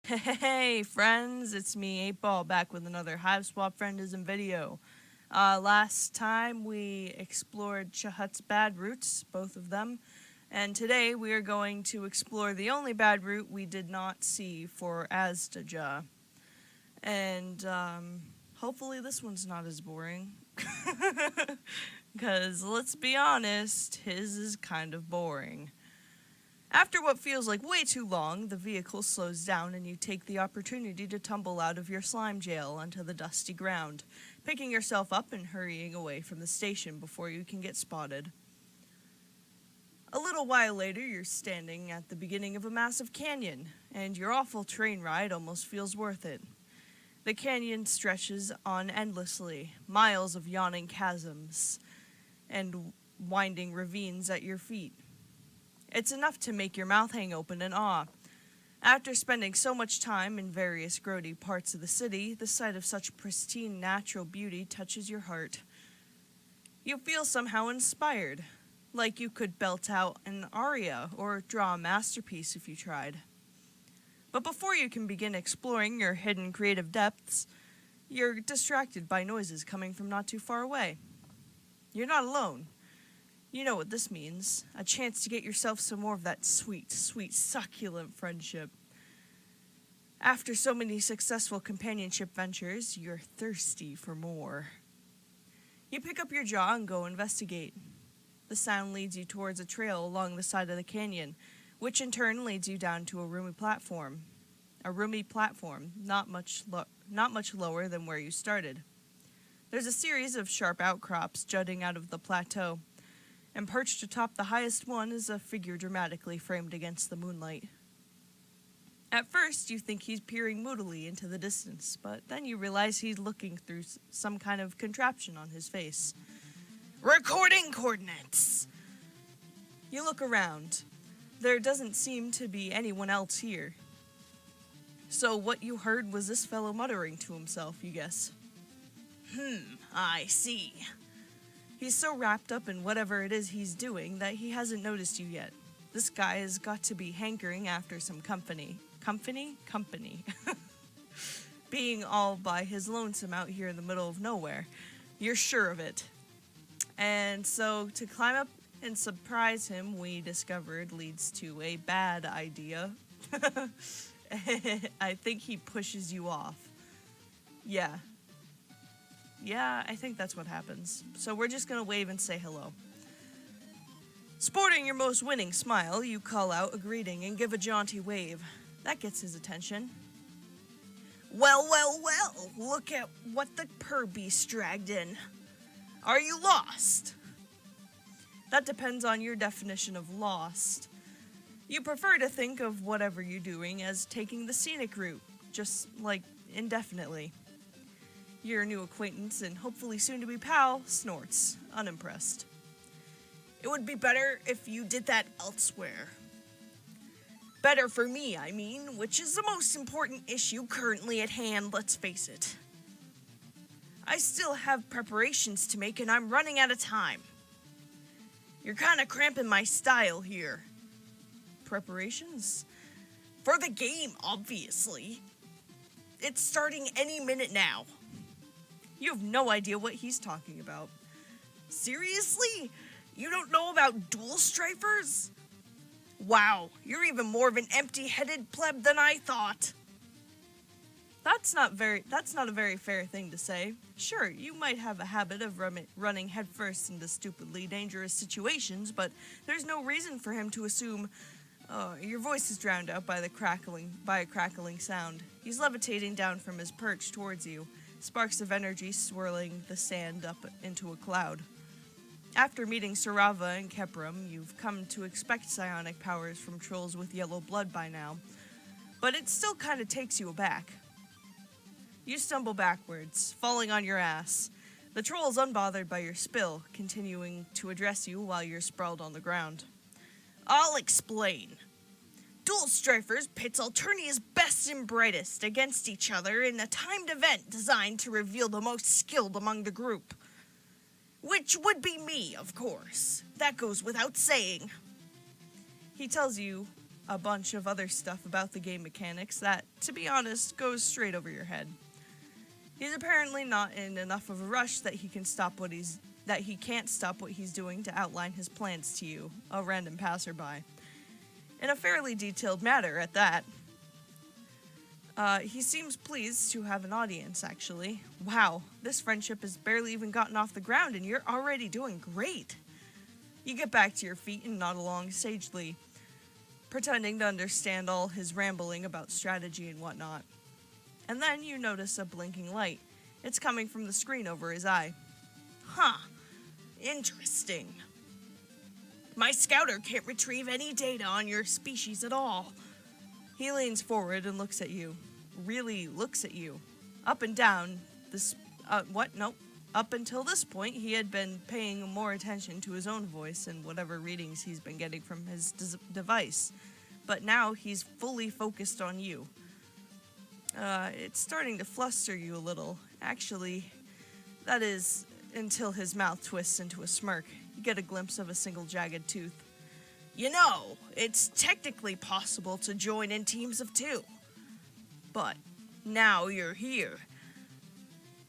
Hey friends, it's me 8 Ball back with another Hiveswap Friendism video. Last time we explored Chahat's bad routes, both of them, and today we are going to explore the only bad route we did not see for Azdaja. And hopefully this one's not as boring. Because let's be honest, his is kind of boring. After what feels like way too long, the vehicle slows down and you take the opportunity to tumble out of your slime jail onto the dusty ground, picking yourself up and hurrying away from the station before you can get spotted. A little while later, you're standing at the beginning of a massive canyon, and your awful train ride almost feels worth it. The canyon stretches on endlessly, miles of yawning chasms and winding ravines at your feet. It's enough to make your mouth hang open in awe. After spending so much time in various grody parts of the city, the sight of such pristine natural beauty touches your heart. You feel somehow inspired, like you could belt out an aria or draw a masterpiece if you tried. But before you can begin exploring your hidden creative depths, you're distracted by noises coming from not too far away. You're not alone. You know what this means. A chance to get yourself some more of that sweet, sweet, succulent friendship. After so many successful companionship ventures, you're thirsty for more. You pick up your jaw and go investigate. The sound leads you towards a trail along the side of the canyon, which in turn leads you down to a roomy platform. A roomy platform, not much lower than where you started. There's a series of sharp outcrops jutting out of the plateau, and perched atop the highest one is a figure dramatically framed against the moonlight. At first, you think he's peering moodily into the distance, but then you realize he's looking through some kind of contraption on his face. Recording coordinates! You look around. There doesn't seem to be anyone else here. So what you heard was this fellow muttering to himself, you guess. I see. He's so wrapped up in whatever it is he's doing that he hasn't noticed you yet. This guy has got to be hankering after some company. Company? Being all by his lonesome out here in the middle of nowhere. You're sure of it. And so to climb up and surprise him, we discovered leads to a bad idea. I think he pushes you off. Yeah, I think that's what happens. So we're just gonna wave and say hello. Sporting your most winning smile, you call out a greeting and give a jaunty wave. That gets his attention. Well, look at what the purbeast dragged in. Are you lost? That depends on your definition of lost. You prefer to think of whatever you're doing as taking the scenic route, just like indefinitely. Your new acquaintance and hopefully soon-to-be pal snorts, unimpressed. It would be better if you did that elsewhere. Better for me, I mean, which is the most important issue currently at hand, let's face it. I still have preparations to make and I'm running out of time. You're kinda cramping my style here. Preparations? For the game, obviously. It's starting any minute now. You have no idea what he's talking about. Seriously? You don't know about dual strifers? Wow, you're even more of an empty-headed pleb than I thought. That's not a very fair thing to say. Sure, you might have a habit of running headfirst into stupidly dangerous situations, but there's no reason for him to assume. Your voice is drowned out by a crackling sound. He's levitating down from his perch towards you, sparks of energy swirling the sand up into a cloud. After meeting Sarava and Kepram, you've come to expect psionic powers from trolls with yellow blood by now, but it still kind of takes you aback. You stumble backwards, falling on your ass. The troll is unbothered by your spill, continuing to address you while you're sprawled on the ground. I'll explain. Dual Strifers pits Alternia's best and brightest against each other in a timed event designed to reveal the most skilled among the group. Which would be me, of course. That goes without saying. He tells you a bunch of other stuff about the game mechanics that, to be honest, goes straight over your head. He's apparently not in enough of a rush that he can't stop what he's doing to outline his plans to you, a random passerby. In a fairly detailed manner at that. He seems pleased to have an audience, actually. Wow, this friendship has barely even gotten off the ground and you're already doing great. You get back to your feet and nod along sagely, pretending to understand all his rambling about strategy and whatnot. And then you notice a blinking light. It's coming from the screen over his eye. Huh, interesting. My scouter can't retrieve any data on your species at all. He leans forward and looks at you. Really looks at you. Up and down. Up until this point, he had been paying more attention to his own voice and whatever readings he's been getting from his device. But now he's fully focused on you. It's starting to fluster you a little. Actually, that is until his mouth twists into a smirk. You get a glimpse of a single jagged tooth. You know, it's technically possible to join in teams of 2. But now you're here.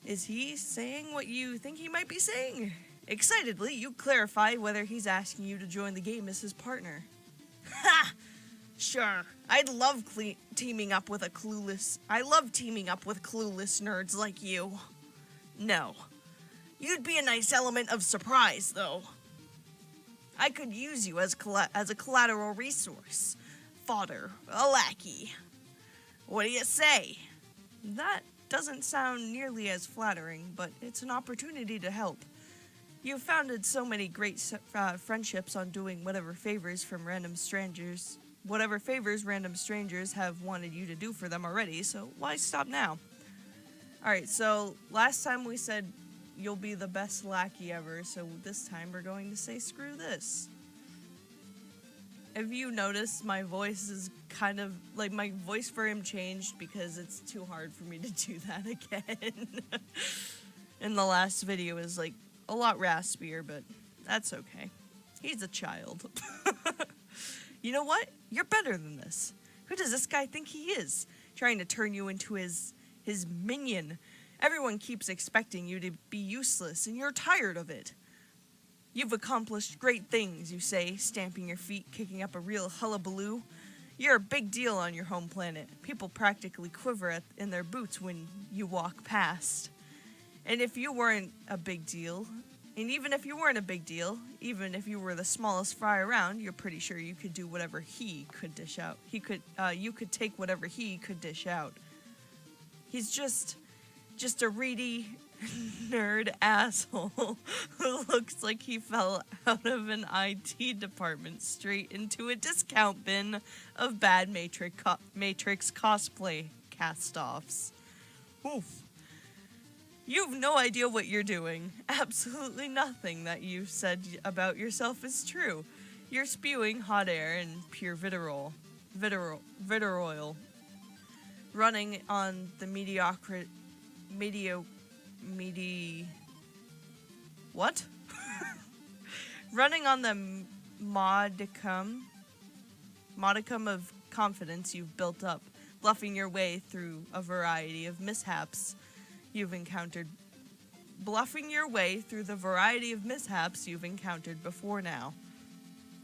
Is he saying what you think he might be saying? Excitedly, you clarify whether he's asking you to join the game as his partner. Ha! Sure, I'd love teaming up with clueless nerds like you. No. You'd be a nice element of surprise, though. I could use you as a collateral resource. Fodder, a lackey. What do you say? That doesn't sound nearly as flattering, but it's an opportunity to help. You've founded so many great friendships on doing whatever favors random strangers have wanted you to do for them already, so why stop now? Alright, so last time we said you'll be the best lackey ever, so this time we're going to say screw this. If you notice, my voice is kind of, like, my voice for him changed because it's too hard for me to do that again. In the last video is, like, a lot raspier, but that's okay. He's a child. You know what? You're better than this. Who does this guy think he is? Trying to turn you into his minion. Everyone keeps expecting you to be useless, and you're tired of it. You've accomplished great things, you say, stamping your feet, kicking up a real hullabaloo. You're a big deal on your home planet. People practically quiver in their boots when you walk past. And if you weren't a big deal, even if you were the smallest fry around, you're pretty sure you could do whatever he could dish out. You could take whatever he could dish out. He's just a reedy nerd asshole who looks like he fell out of an IT department straight into a discount bin of bad Matrix cosplay cast-offs. Oof. You've no idea what you're doing. Absolutely nothing that you've said about yourself is true. You're spewing hot air and pure vitriol. Running on the running on the modicum of confidence you've built up, bluffing your way through a variety of mishaps you've encountered before now.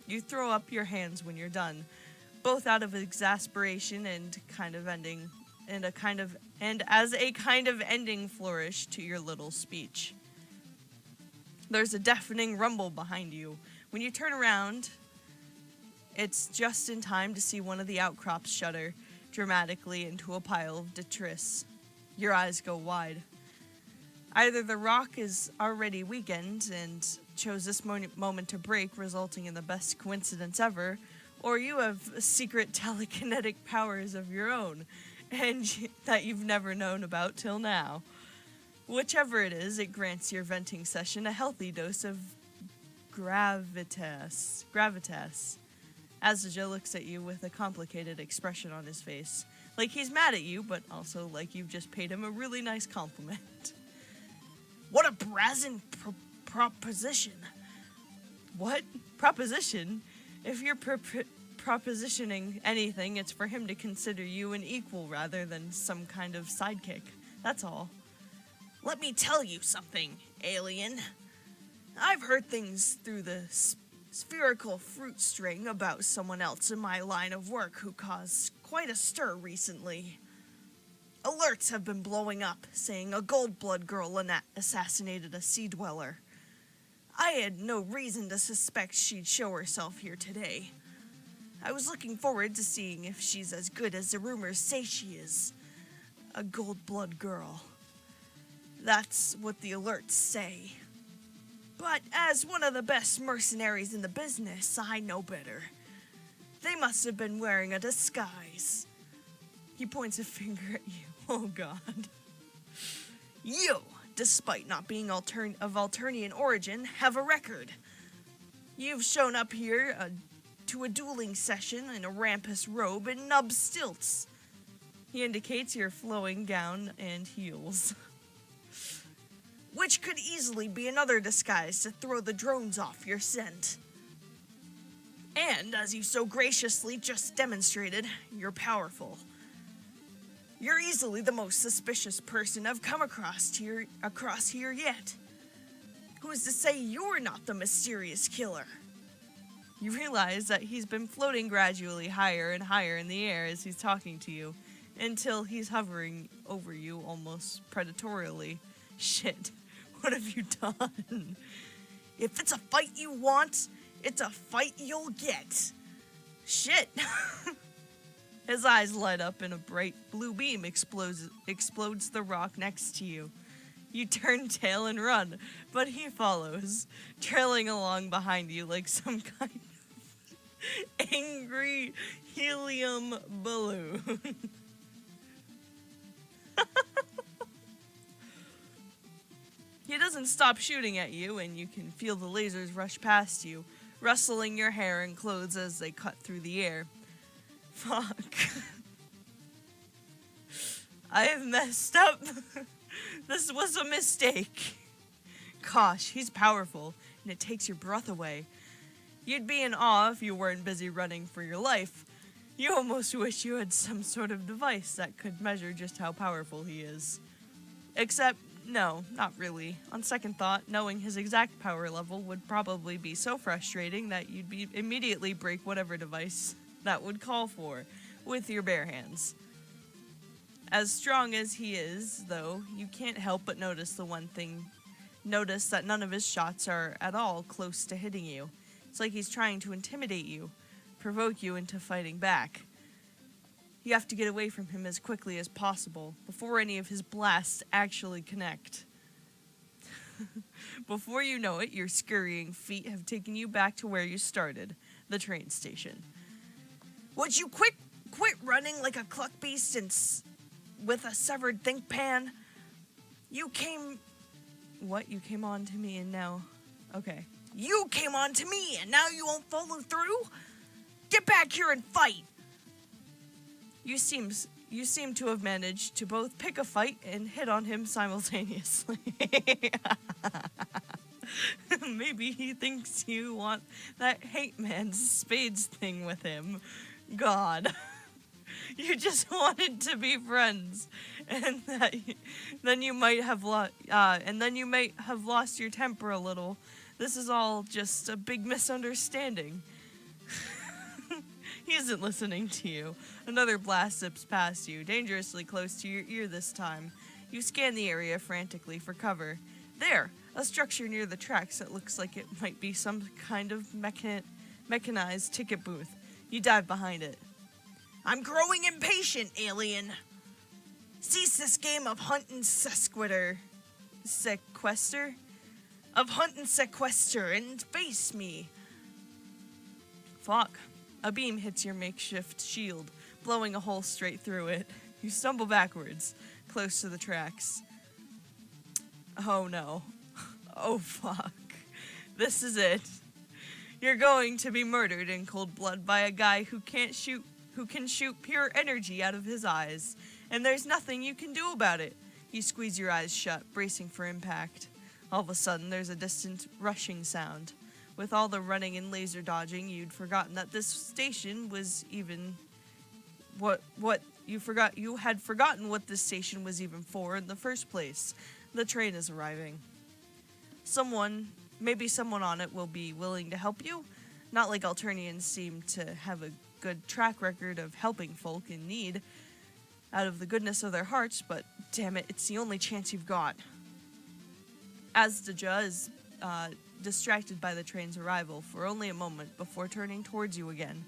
You throw up your hands when you're done, both out of exasperation and as a kind of ending flourish to your little speech. There's a deafening rumble behind you. When you turn around, it's just in time to see one of the outcrops shudder dramatically into a pile of detritus. Your eyes go wide. Either the rock is already weakened and chose this moment to break, resulting in the best coincidence ever, or you have secret telekinetic powers of your own, and that you've never known about till now. Whichever it is, it grants your venting session a healthy dose of gravitas. Azdaja looks at you with a complicated expression on his face. Like he's mad at you, but also like you've just paid him a really nice compliment. What a brazen proposition. What? Proposition? If you're propositioning anything, it's for him to consider you an equal rather than some kind of sidekick. That's all. Let me tell you something, alien. I've heard things through the spherical fruit string about someone else in my line of work who caused quite a stir recently. Alerts have been blowing up, saying a gold-blood girl assassinated a sea dweller. I had no reason to suspect she'd show herself here today. I was looking forward to seeing if she's as good as the rumors say she is. A gold-blood girl. That's what the alerts say. But as one of the best mercenaries in the business, I know better. They must have been wearing a disguise. He points a finger at you. Oh, God. You, despite not being of Alternian origin, have a record. You've shown up here to a dueling session in a rampus robe and nub stilts. He indicates your flowing gown and heels. Which could easily be another disguise to throw the drones off your scent. And, as you so graciously just demonstrated, you're powerful. You're easily the most suspicious person I've come across here yet. Who's to say you're not the mysterious killer? You realize that he's been floating gradually higher and higher in the air as he's talking to you, until he's hovering over you almost predatorily. Shit, what have you done? If it's a fight you want, it's a fight you'll get. Shit. His eyes light up and a bright blue beam explodes the rock next to you. You turn tail and run, but he follows, trailing along behind you like some kind of angry helium balloon. He doesn't stop shooting at you, and you can feel the lasers rush past you, rustling your hair and clothes as they cut through the air. Fuck. I have messed up. This was a mistake. Gosh, he's powerful, and it takes your breath away. You'd be in awe if you weren't busy running for your life. You almost wish you had some sort of device that could measure just how powerful he is. Except, no, not really. On second thought, knowing his exact power level would probably be so frustrating that you'd immediately break whatever device that would call for with your bare hands. As strong as he is, though, you can't help but notice the one thing. Notice that none of his shots are at all close to hitting you. It's like he's trying to intimidate you, provoke you into fighting back. You have to get away from him as quickly as possible, before any of his blasts actually connect. Before you know it, your scurrying feet have taken you back to where you started, the train station. Would you quit running like a cluck beast with a severed think pan? You came on to me and now... Okay. You came on to me and now you won't follow through? Get back here and fight! You seem to have managed to both pick a fight and hit on him simultaneously. Maybe he thinks you want that hate man's spades thing with him. God. You just wanted to be friends, and then you might have lost your temper a little. This is all just a big misunderstanding. He isn't listening to you. Another blast zips past you, dangerously close to your ear this time. You scan the area frantically for cover. There, a structure near the tracks that looks like it might be some kind of mechanized ticket booth. You dive behind it. I'm growing impatient, alien. Cease this game of hunt and sequester. Of hunt and sequester and face me. Fuck. A beam hits your makeshift shield, blowing a hole straight through it. You stumble backwards, close to the tracks. Oh no. Oh fuck. This is it. You're going to be murdered in cold blood by a guy who can shoot pure energy out of his eyes, and there's nothing you can do about it. You squeeze your eyes shut, bracing for impact. All of a sudden, there's a distant rushing sound, With all the running and laser dodging, you'd forgotten that this station was even you had forgotten what this station was even for in the first place. The train is arriving. Maybe someone on it will be willing to help you. Not like Alternians seem to have a good track record of helping folk in need out of the goodness of their hearts, but damn it, it's the only chance you've got. Azdaja is distracted by the train's arrival for only a moment before turning towards you again.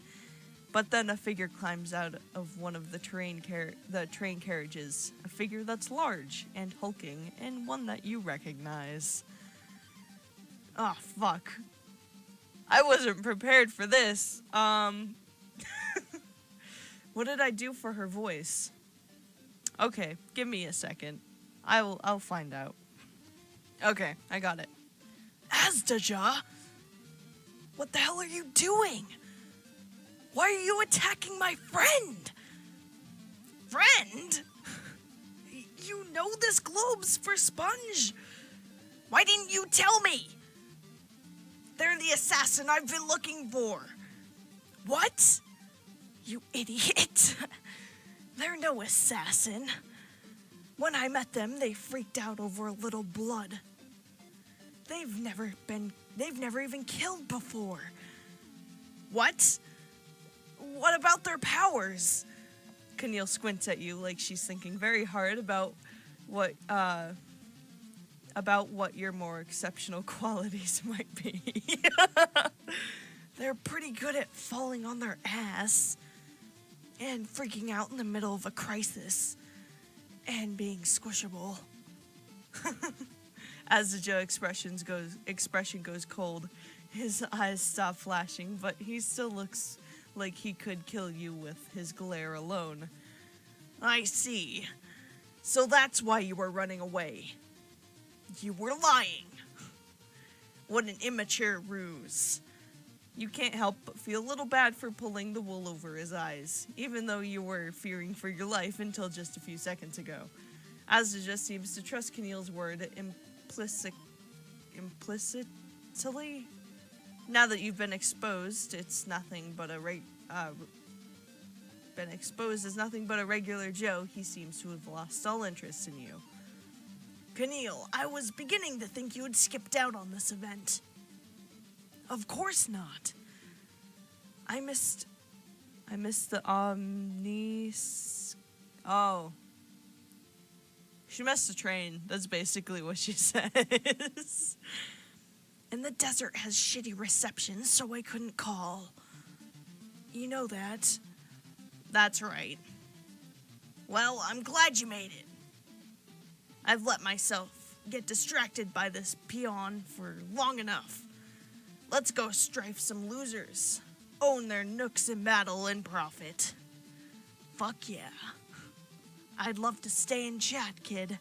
But then a figure climbs out of one of the train carriages, a figure that's large and hulking, and one that you recognize. Oh, fuck. I wasn't prepared for this. What did I do for her voice? Okay, give me a second. I'll find out. Okay, I got it. Azdaja? What the hell are you doing? Why are you attacking my friend? Friend? You know this globe's for Sponge. Why didn't you tell me? They're the assassin I've been looking for. What? You idiot. They're no assassin. When I met them, they freaked out over a little blood. They've never even killed before. What? What about their powers? Keneal squints at you like she's thinking very hard about what your more exceptional qualities might be. They're pretty good at falling on their ass and freaking out in the middle of a crisis and being squishable. As the Joe expression goes cold, his eyes stop flashing, but he still looks like he could kill you with his glare alone. I see. So that's why you were running away. You were lying. What an immature ruse. You can't help but feel a little bad for pulling the wool over his eyes, even though you were fearing for your life until just a few seconds ago. Azdaja seems to trust Keneal's word implicitly. Now that you've been exposed, it's nothing but a regular Joe. He seems to have lost all interest in you. Keneal, I was beginning to think you had skipped out on this event. Of course not. I missed the Oh. She missed the train. That's basically what she says. And the desert has shitty reception, so I couldn't call. You know that. That's right. Well, I'm glad you made it. I've let myself get distracted by this peon for long enough. Let's go strife some losers. Own their nooks in battle and profit. Fuck yeah. I'd love to stay and chat, kid.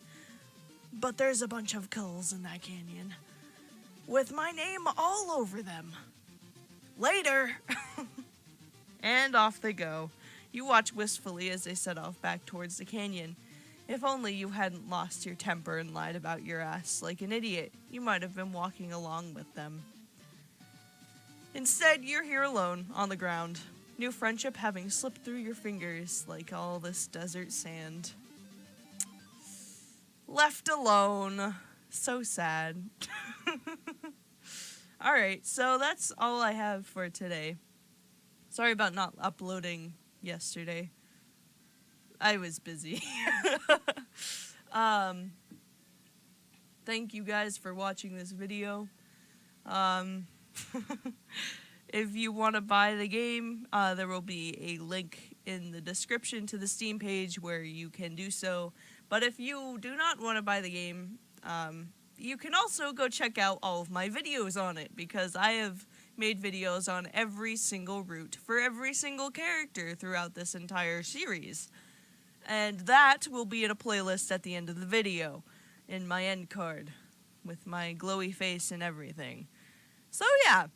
But there's a bunch of culls in that canyon. With my name all over them. Later. And off they go. You watch wistfully as they set off back towards the canyon. If only you hadn't lost your temper and lied about your ass like an idiot, you might have been walking along with them. Instead, you're here alone, on the ground. New friendship having slipped through your fingers like all this desert sand. Left alone. So sad. Alright, so that's all I have for today. Sorry about not uploading yesterday. I was busy. Thank you guys for watching this video. If you want to buy the game, there will be a link in the description to the Steam page where you can do so. But if you do not want to buy the game, you can also go check out all of my videos on it, because I have made videos on every single route for every single character throughout this entire series. And that will be in a playlist at the end of the video, in my end card, with my glowy face and everything. So yeah,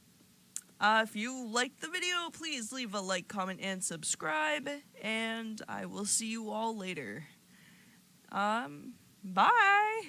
if you liked the video, please leave a like, comment, and subscribe, and I will see you all later. Bye!